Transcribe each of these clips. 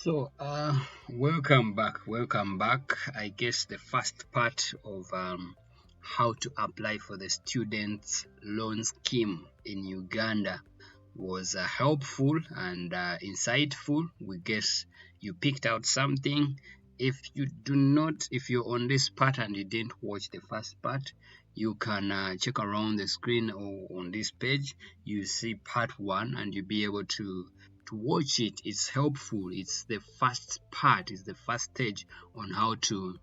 So, welcome back. I guess the first part of how to apply for the student loan scheme in Uganda was helpful and insightful. We guess you picked out something. If you're on this part and you didn't watch the first part, you can check around the screen or on this page. You see part 1 and you'll be able to watch it. It's helpful. It's the first part, it's the first stage on how to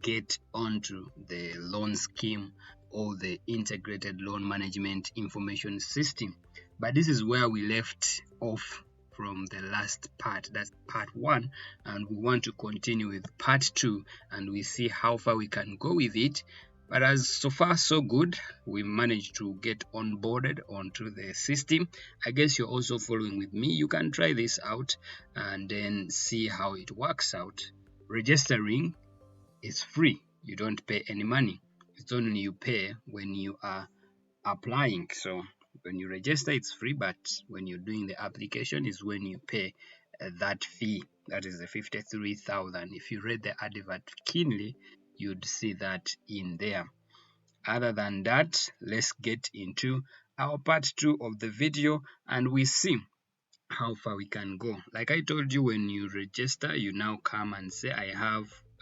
get onto the loan scheme or the integrated loan management information system. But this is where we left off from the last part. That's part 1, and we want to continue with part 2 and we see how far we can go with it. But as so far so good, we managed to get onboarded onto the system. I guess you're also following with me. You can try this out and then see how it works out. Registering is free. You don't pay any money. It's only you pay when you are applying. So when you register, it's free, but when you're doing the application is when you pay that fee. That is the 53,000. If you read the advert keenly, you'd see that in there. Other than that, let's get into our part 2 of the video and we see how far we can go. Like I told you, when you register, you now come and say I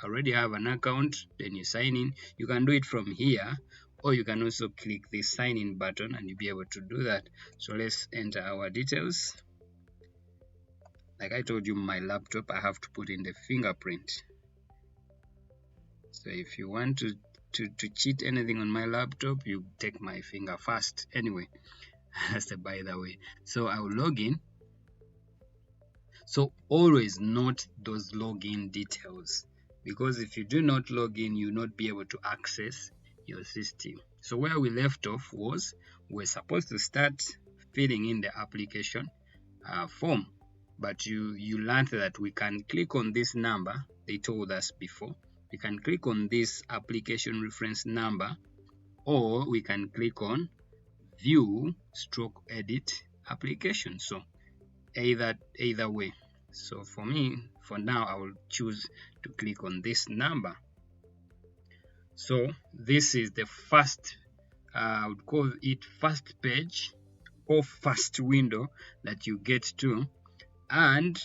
already have an account, then you sign in. You can do it from here, or you can also click the sign in button and you'll be able to do that. So let's enter our details. Like I told you, my laptop, I have to put in the fingerprint. So if you want to cheat anything on my laptop, you take my finger first. Anyway, that's the by the way. So I'll log in. So always note those login details, because if you do not log in, you'll not be able to access your system. So where we left off was we're supposed to start filling in the application form, but you learned that we can click on this number. They told us before we can click on this application reference number, or we can click on view stroke edit application. So either way. So for me, for now, I will choose to click on this number. So this is the first, I would call it first page or first window that you get to. And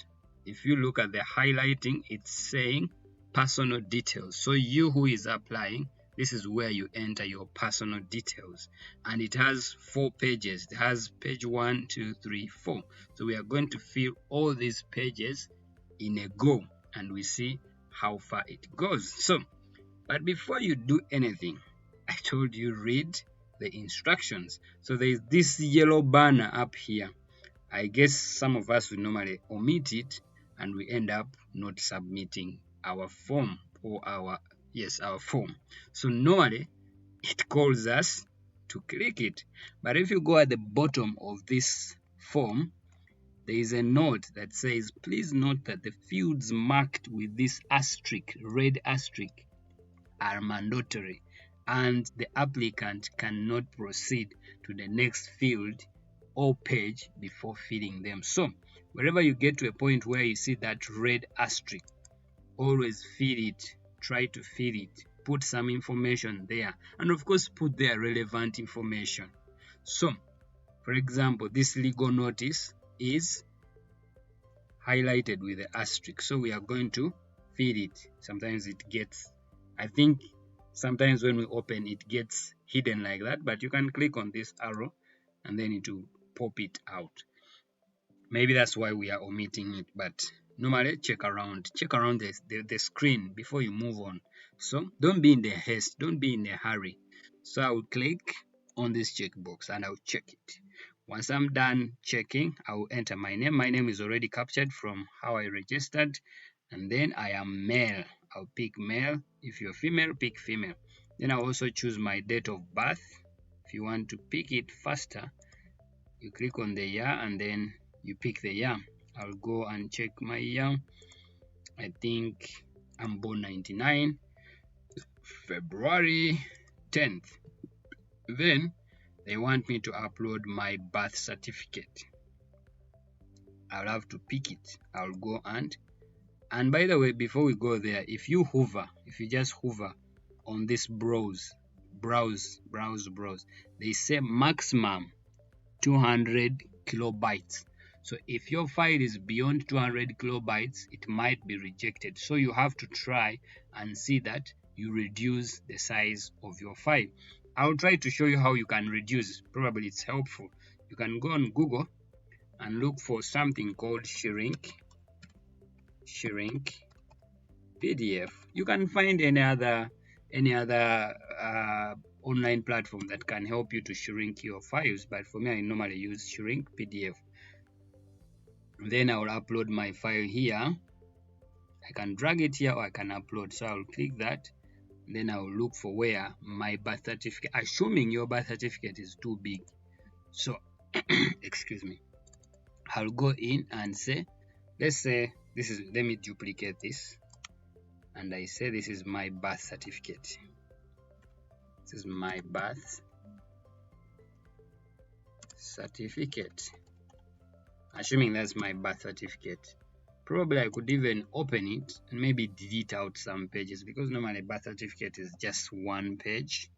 if you look at the highlighting, it's saying personal details. So you who is applying, this is where you enter your personal details, and it has 4 pages. It has page 1, 2, 3, 4. So we are going to fill all these pages in a go, and we see how far it goes. So, but before you do anything, I told you read the instructions. So there is this yellow banner up here. I guess some of us will normally omit it, and we end up not submitting our form or our form. So normally it calls us to click it, but if you go at the bottom of this form, there is a note that says please note that the fields marked with this asterisk, red asterisk, are mandatory and the applicant cannot proceed to the next field or page before filling them. So wherever you get to a point where you see that red asterisk, always fill it. Try to fill it, put some information there, and of course put their relevant information. So for example, this legal notice is highlighted with the asterisk, so we are going to fill it. Sometimes it gets, I think sometimes when we open it gets hidden like that, but you can click on this arrow and then it will pop it out. Maybe that's why we are omitting it, but normally check around the screen before you move on. So don't be in the haste, don't be in a hurry. So I will click on this checkbox and I'll check it. Once I'm done checking, I will enter my name. My name is already captured from how I registered, and then I am male. I'll pick male. If you're female, pick female. Then I'll also choose my date of birth. If you want to pick it faster, you click on the year and then you pick the year. I'll go and check my year. I think I'm born 99, February 10th. Then they want me to upload my birth certificate. I'll have to pick it. I'll go and by the way, before we go there, if you just hover on this browse, they say maximum 200 kilobytes. So if your file is beyond 200 kilobytes, it might be rejected. So you have to try and see that you reduce the size of your file. I'll try to show you how you can reduce. Probably it's helpful. You can go on Google and look for something called shrink PDF. You can find any other online platform that can help you to shrink your files, but for me I normally use shrink PDF. Then I will upload my file here. I can drag it here or I can upload. So I'll click that. Then I will look for where my birth certificate, assuming your birth certificate is too big. So excuse me, I'll go in and say, let's say this is, let me duplicate this, and I say this is my birth certificate. This is my birth certificate. Assuming that's my birth certificate. Probably I could even open it and maybe delete out some pages, because normally birth certificate is just one page.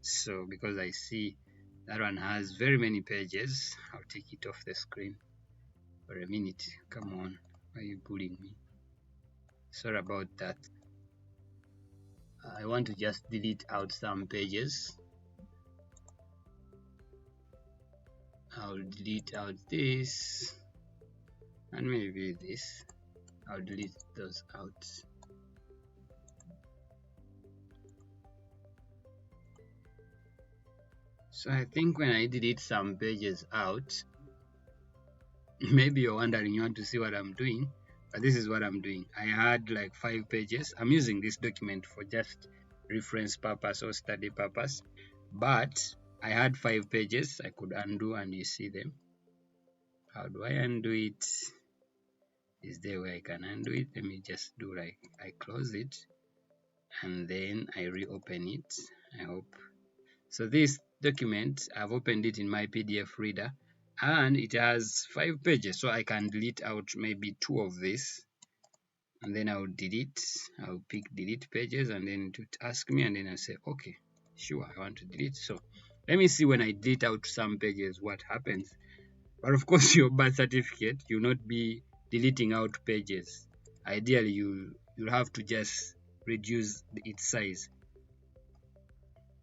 So because I see that one has very many pages, I'll take it off the screen for a minute. Come on, why are you pulling me? Sorry about that. I want to just delete out some pages. I'll delete out this and maybe this. I'll delete those out. So I think when I delete some pages out, maybe you're wondering, you want to see what I'm doing, but this is what I'm doing. I had like 5 pages. I'm using this document for just reference purpose or study purpose, but I had 5 pages. I could undo and you see them. How do I undo it? Is there where I can undo it? Let me just do like I close it and then I reopen it. I hope. So this document, I've opened it in my PDF reader and it has 5 pages. So I can delete out maybe 2 of this and then I'll pick delete pages, and then it would ask me, and then I say, okay, sure, I want to delete. So let me see when I delete out some pages what happens. But of course, your birth certificate, you'll not be deleting out pages. Ideally, you'll have to just reduce its size.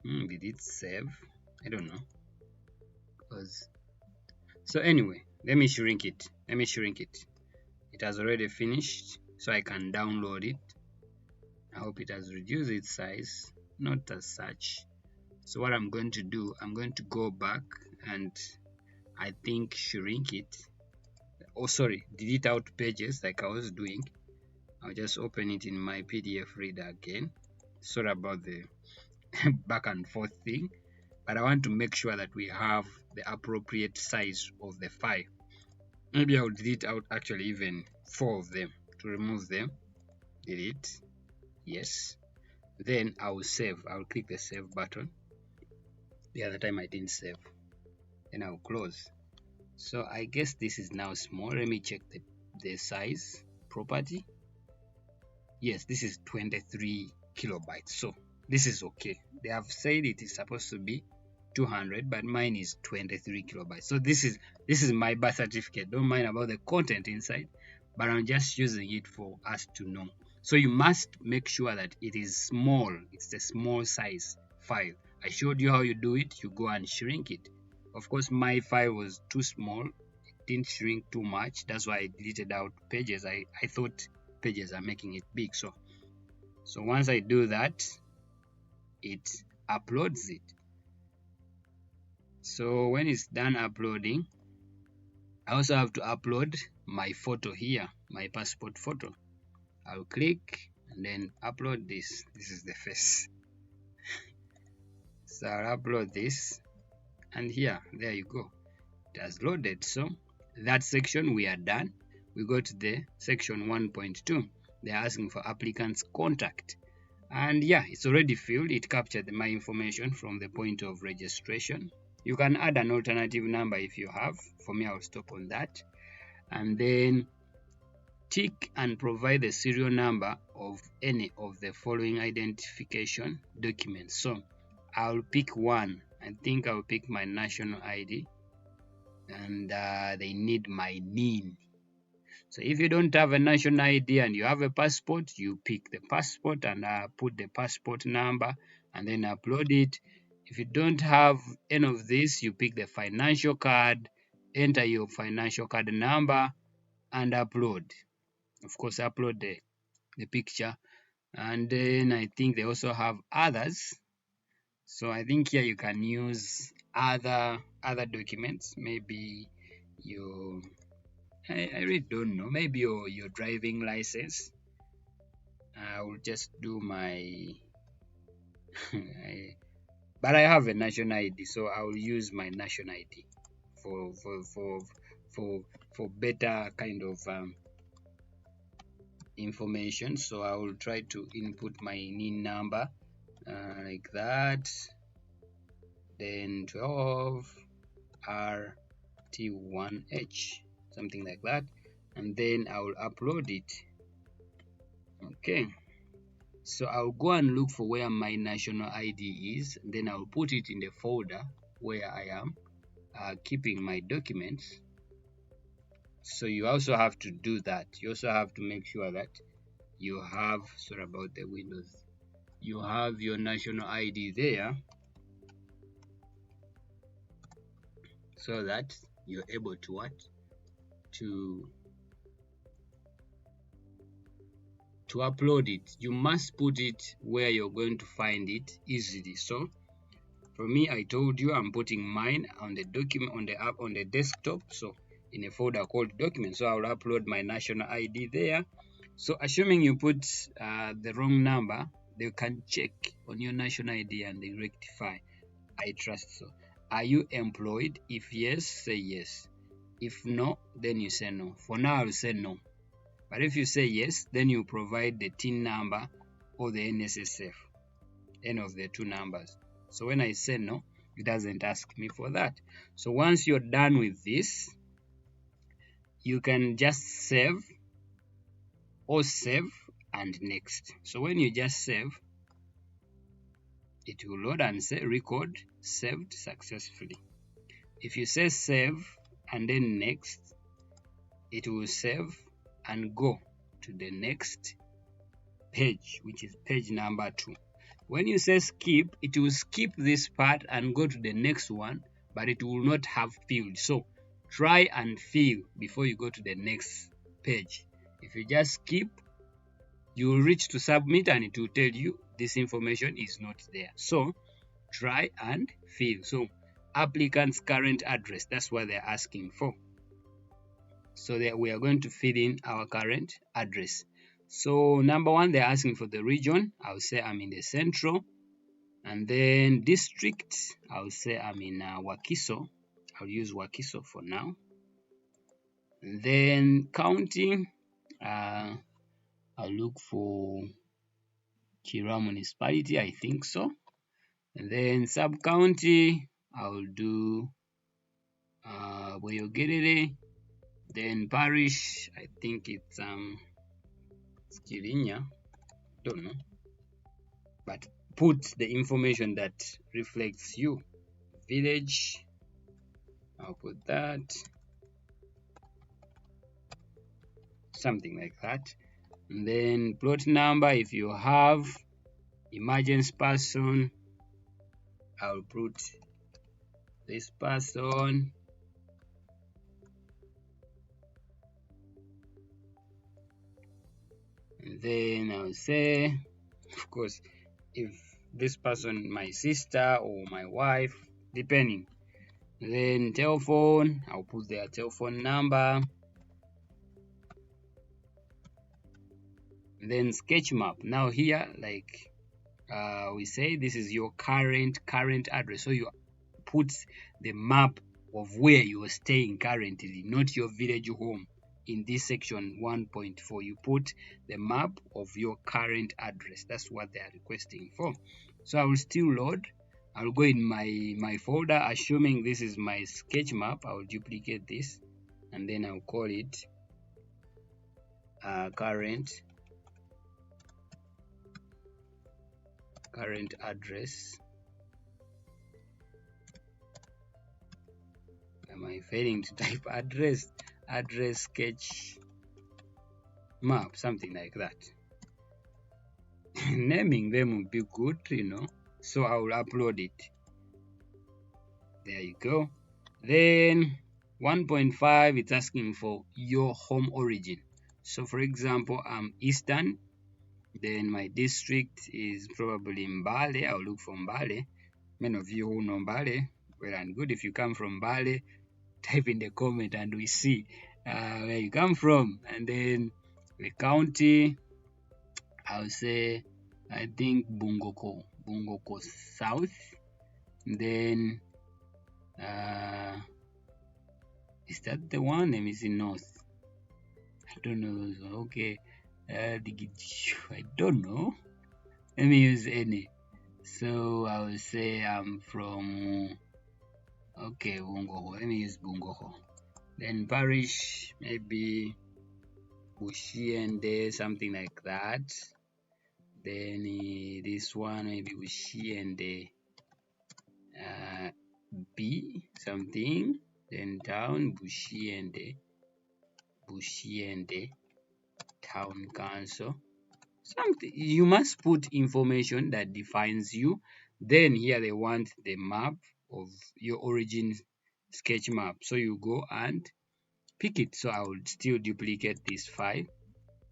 Did it save? I don't know. So anyway, let me shrink it. It has already finished, so I can download it. I hope it has reduced its size, not as such. So what I'm going to do, I'm going to go back and I think shrink it. Oh, sorry, delete out pages like I was doing. I'll just open it in my PDF reader again. Sorry about the back and forth thing, but I want to make sure that we have the appropriate size of the file. Maybe I'll delete out actually even 4 of them to remove them. Delete, yes. Then I'll save. I'll click the save button. The other time I didn't save. Then I'll close. So I guess this is now small. Let me check the size property. Yes, this is 23 kilobytes. So this is okay. They have said it is supposed to be 200, but mine is 23 kilobytes. So this is my birth certificate. Don't mind about the content inside, but I'm just using it for us to know. So you must make sure that it is small. It's a small size file. I showed you how you do it. You go and shrink it. Of course, my file was too small. It didn't shrink too much. That's why I deleted out pages. I thought pages are making it big. So once I do that, it uploads it. So when it's done uploading, I also have to upload my photo here, my passport photo. I'll click and then upload this. This is the face. So I'll upload this, and there you go. It has loaded. So that section we are done. We go to the section 1.2. They're asking for applicant's contact. And yeah, it's already filled. It captured my information from the point of registration. You can add an alternative number if you have. For me, I'll stop on that. and then tick and provide the serial number of any of the following identification documents. So I'll pick one. I think I'll pick my national ID, and they need my NIN. So if you don't have a national ID and you have a passport, you pick the passport and put the passport number and then upload it. If you don't have any of this, you pick the financial card, enter your financial card number and upload. Of course, upload the picture. And then I think they also have others. So I think here you can use other documents, maybe your I really don't know, maybe your driving license. I will just do my but I have a national ID, so I will use my national ID for better kind of information. So I will try to input my NIN number like that, then 12RT1H, something like that, and then I will upload it. Okay, so I'll go and look for where my national ID is, and then I'll put it in the folder where I am keeping my documents. So you also have to do that. You also have to make sure that you have, sorry about the windows, you have your national ID there, so that you're able to what? To upload it. You must put it where you're going to find it easily. So for me, I told you I'm putting mine on the document, on the app, on the desktop, so in a folder called documents. So I'll upload my national ID there. So assuming you put the wrong number, they can check on your national ID and they rectify. I trust so. Are you employed? If yes, say yes. If no, then you say no. For now, I'll say no. But if you say yes, then you provide the TIN number or the NSSF, any of the two numbers. So when I say no, it doesn't ask me for that. So once you're done with this, you can just save or save and next. So when you just save, it will load and say record saved successfully. If you say save and then next, it will save and go to the next page, which is page number 2. When you say skip, it will skip this part and go to the next one, but it will not have filled. So try and fill before you go to the next page. If you just skip, you will reach to submit and it will tell you this information is not there. So try and fill. So applicant's current address, that's what they're asking for. So that we are going to fill in our current address. So number 1, they're asking for the region. I'll say I'm in the central. And then district, I'll say I'm in Wakiso. I'll use Wakiso for now. And then county, I'll look for Kira municipality, I think so. And then sub-county, I'll do Boyogerere. Then parish, I think it's Kirinya, don't know, but put the information that reflects you. Village, I'll put that, something like that. And then plot number, if you have emergency person, I'll put this person. And then I'll say, of course, if this person, my sister or my wife, depending. Then telephone, I'll put their telephone number. And then sketch map. Now here, like we say, this is your current address. So you put the map of where you are staying currently, not your village home. In this section 1.4, you put the map of your current address. That's what they are requesting for. So I will still load. I will go in my folder, assuming this is my sketch map. I will duplicate this and then I'll call it current address. Am I failing to type address sketch map, something like that? Naming them would be good, so I will upload it. There you go. Then 1.5, it's asking for your home origin. So for example, I'm Eastern, then my district is probably Mbale. I'll look for Mbale. Many of you who know Mbale, well and good. If you come from Mbale, type in the comment and we see where you come from. And then the county, I'll say, I think Bungoko South. Then is that the one? Let me see, North. I don't know. Okay. I don't know. Let me use any. So I will say I'm from Bungoho. Let me use Bungoho. Then parish, maybe Bushiende, something like that. Then this one maybe Bushiende B something. Then town Bushiende town council. Something you must put information that defines you. Then here they want the map of your origin sketch map, so you go and pick it. So I will still duplicate this file.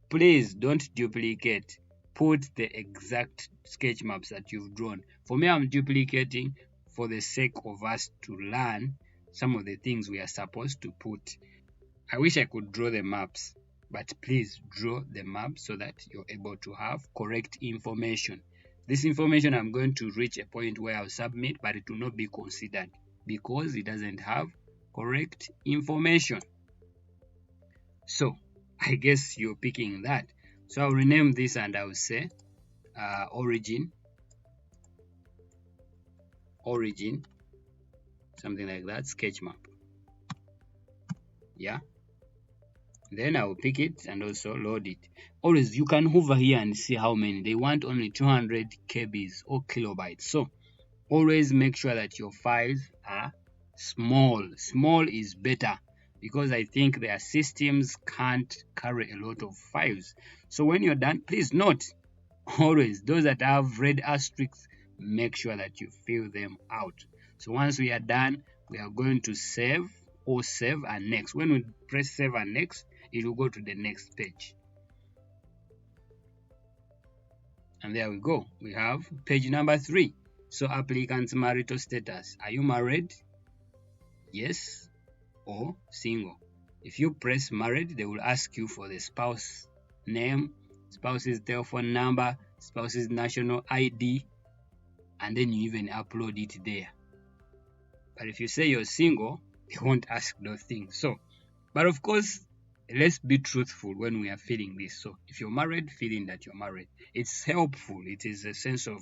Please don't duplicate, put the exact sketch maps that you've drawn. For me, I'm duplicating for the sake of us to learn some of the things we are supposed to put. I wish I could draw the maps, but please draw the map so that you're able to have correct information. This information, I'm going to reach a point where I'll submit, but it will not be considered because it doesn't have correct information. So I guess you're picking that. So I'll rename this and I'll say origin, something like that, sketch map. Yeah. Then I will pick it and also load it. Always, you can hover here and see how many. They want only 200 KBs or kilobytes. So always make sure that your files are small. Small is better because I think their systems can't carry a lot of files. So when you're done, please note, always, those that have red asterisks, make sure that you fill them out. So once we are done, we are going to save or save and next. When we press save and next, it will go to the next page. And there we go. We have page number 3. So applicant's marital status. Are you married? Yes or single. If you press married, they will ask you for the spouse name, spouse's telephone number, spouse's national ID, and then you even upload it there. But if you say you're single, they won't ask those things. So, but of course, let's be truthful when we are filling this. So if you're married, fill in that you're married. It's helpful. It is a sense of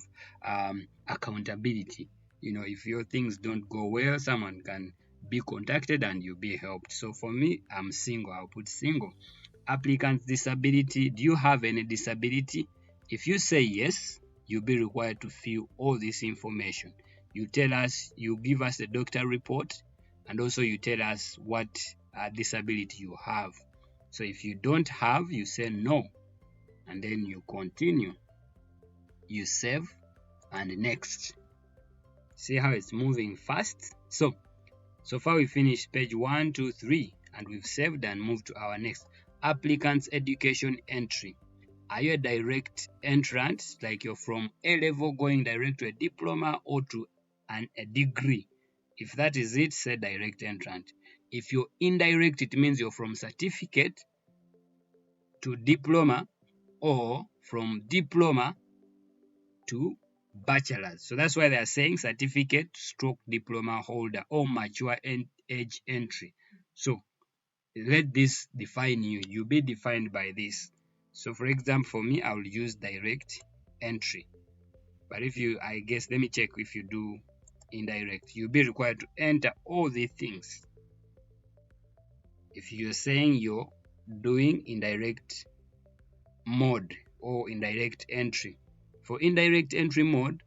accountability. If your things don't go well, someone can be contacted and you'll be helped. So for me, I'm single. I'll put single. Applicant's disability. Do you have any disability? If you say yes, you'll be required to fill all this information. You tell us, you give us the doctor report, and also you tell us what disability you have. So if you don't have, you say no, and then you continue. You save and next. See how it's moving fast? So far we finished page 1, 2, 3, and we've saved and moved to our next. Applicant's education entry. Are you a direct entrant, like you're from A level going direct to a diploma or to a degree? If that is it, say direct entrant. If you're indirect, it means you're from certificate to diploma or from diploma to bachelor's. So that's why they are saying certificate stroke diploma holder or mature age entry. So let this define you. You'll be defined by this. So for example, for me, I will use direct entry. But if you, I guess, let me check if you do indirect, you'll be required to enter all these things. if you're saying you're doing indirect mode or indirect entry. For indirect entry mode,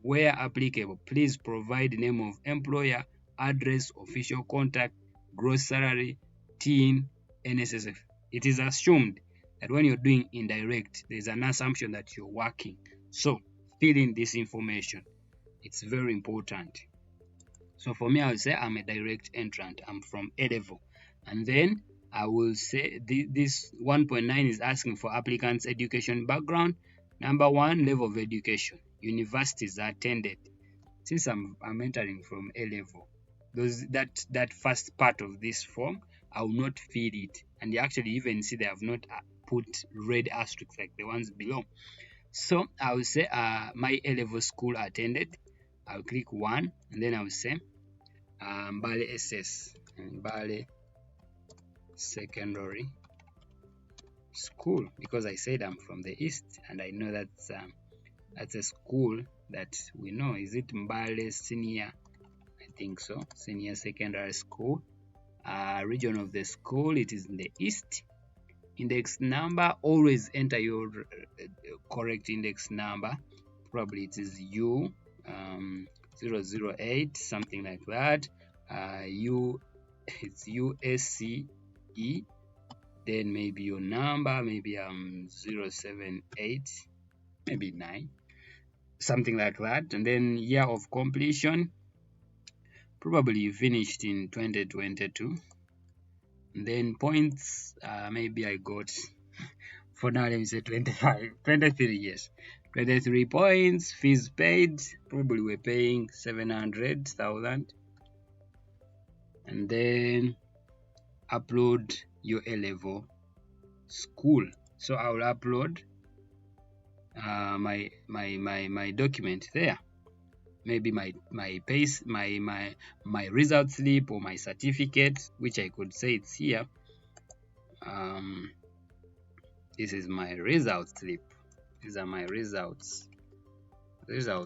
where applicable, please provide name of employer, address, official contact, gross salary, TIN, NSSF. It is assumed that when you're doing indirect, there's an assumption that you're working. So fill in this information. It's very important. So for me, I will say I'm a direct entrant. I'm from A level. And then I will say this 1.9 is asking for applicants' education background. Number 1, level of education. Universities attended. Since I'm entering from A level, that first part of this form, I will not fill it. And you actually even see they have not put red asterisks like the ones below. So I will say my A level school attended. I'll click 1, and then I will say Mbale SS, Mbale Secondary School, because I said I'm from the east and I know that's a school that we know. Is it Mbale Senior? I think so. Senior Secondary School. Region of the school, it is in the east. Index number, always enter your correct index number. Probably it is U 008, something like that. It's USCE. Then maybe your number, maybe 078, maybe 9, something like that. And then year of completion, probably you finished in 2022. And then points, maybe I got, for now let me say 23 years. 23 points. Fees paid, probably we're paying 700,000. And then upload your A level school. So I will upload my document there. Maybe my result slip or my certificate, which I could say it's here. This is my result slip. These are my result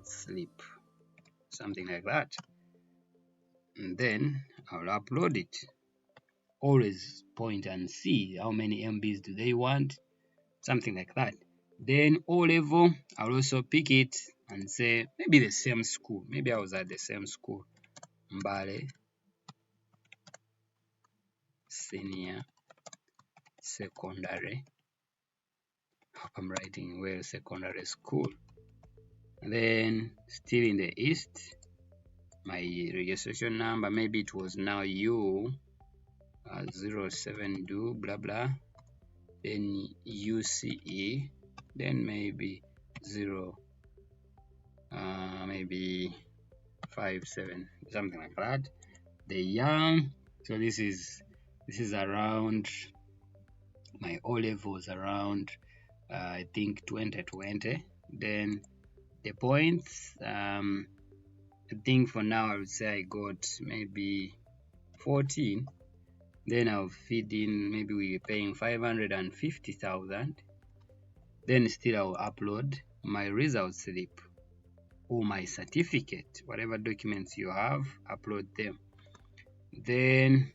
slip, something like that. And then I'll upload it. Always point and see how many MBs do they want, something like that. Then O level, I'll also pick it and say maybe the same school. Maybe I was at the same school, Mbale Senior Secondary. Hope I'm writing well, secondary school. And then still in the east, my registration number, maybe it was now U 07 do blah blah, then UCE, then maybe 0 maybe 57, something like that. The young, so this is around my O levels, around I think 2020. Then the points, I think for now I would say I got maybe 14. Then I'll feed in, maybe we're paying 550,000. Then still I'll upload my result slip or my certificate, whatever documents you have, upload them. Then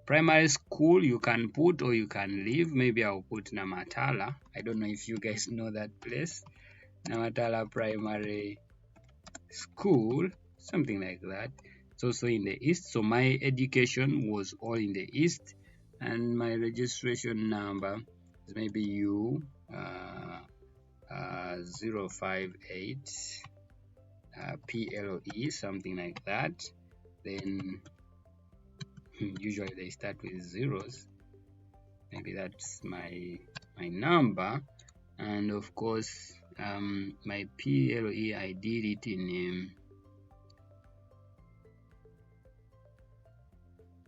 primary school you can put or you can leave. Maybe I'll put Namatala. I don't know if you guys know that place. Namatala Primary School, something like that. It's also in the east. So my education was all in the east, and my registration number is maybe U 058 PLE, something like that. Then usually they start with zeros. Maybe that's my number. And of course my PLE, I did it in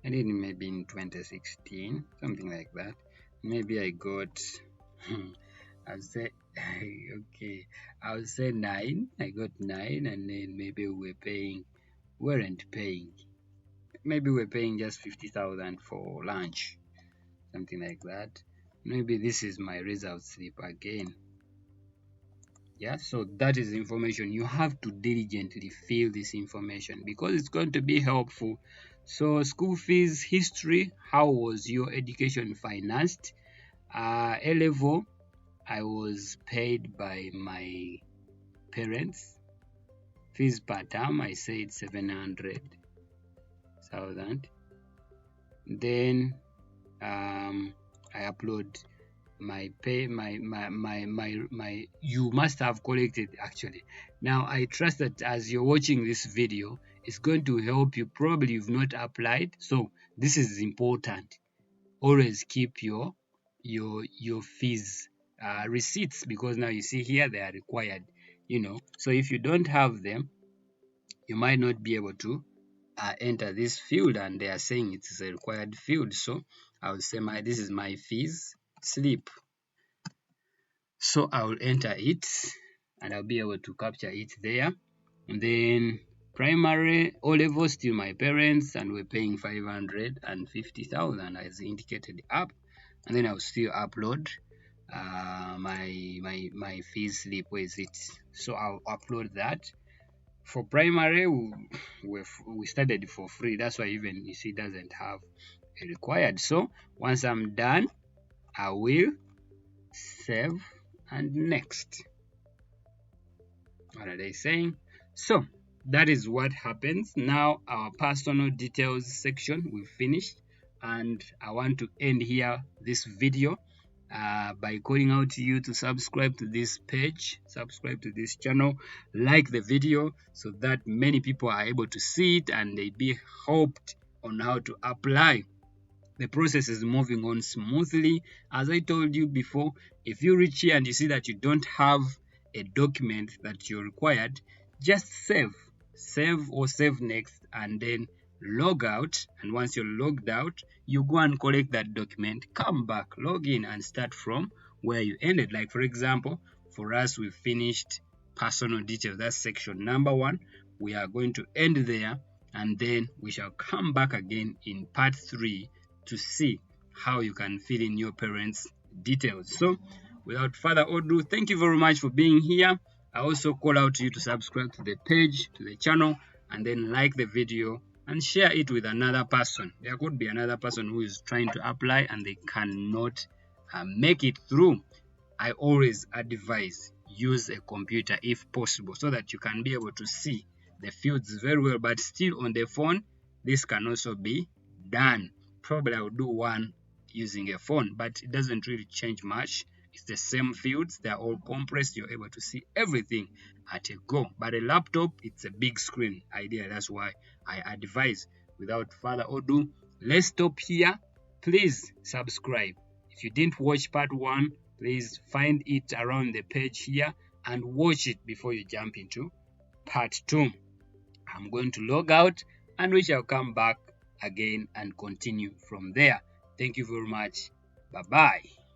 maybe in 2016, something like that. Maybe I got I'll say okay, I'll say 9. I got 9, and then maybe weren't paying. Maybe we're paying just 50,000 for lunch, something like that. Maybe this is my result slip again. Yeah, so that is information. You have to diligently fill this information because it's going to be helpful So school fees history, how was your education financed? A level, I was paid by my parents. Fees per term, I said 700,000. Then I upload my you must have collected actually. Now I trust that as you're watching this video, it's going to help you. Probably you've not applied, so this is important. Always keep your fees receipts, because now you see here they are required, so if you don't have them, you might not be able to enter this field, and they are saying it is a required field. So I will say this is my fees slip, so I will enter it and I'll be able to capture it there. And then primary O level, still my parents, and we're paying 550,000 as indicated up. And then I'll still upload my fees slip. Where is it? So I'll upload that. For primary, we started for free. That's why even you see it doesn't have a required. So once I'm done, I will save and next. What are they saying? So that is what happens. Now our personal details section we've finished, and I want to end here this video by calling out to you to subscribe to this page, subscribe to this channel, like the video, so that many people are able to see it and they be helped on how to apply. The process is moving on smoothly. As I told you before, if you reach here and you see that you don't have a document that you're required, just save or save next, and then log out. And once you're logged out, you go and collect that document, come back, log in, and start from where you ended. Like for example, for us, we finished personal details. That's section number 1. We are going to end there, and then we shall come back again in part 3 to see how you can fill in your parents' details. So without further ado, thank you very much for being here. I also call out to you to subscribe to the page, to the channel, and then like the video and share it with another person. There could be another person who is trying to apply and they cannot make it through. I always advise use a computer if possible, so that you can be able to see the fields very well. But still on the phone, this can also be done. Probably I will do one using a phone, but it doesn't really change much. It's the same fields, they're all compressed. You're able to see everything at a go. But a laptop, it's a big screen idea. That's why I advise. Without further ado, let's stop here. Please subscribe. If you didn't watch part 1, please find it around the page here and watch it before you jump into part 2. I'm going to log out and we shall come back again and continue from there. Thank you very much. Bye bye.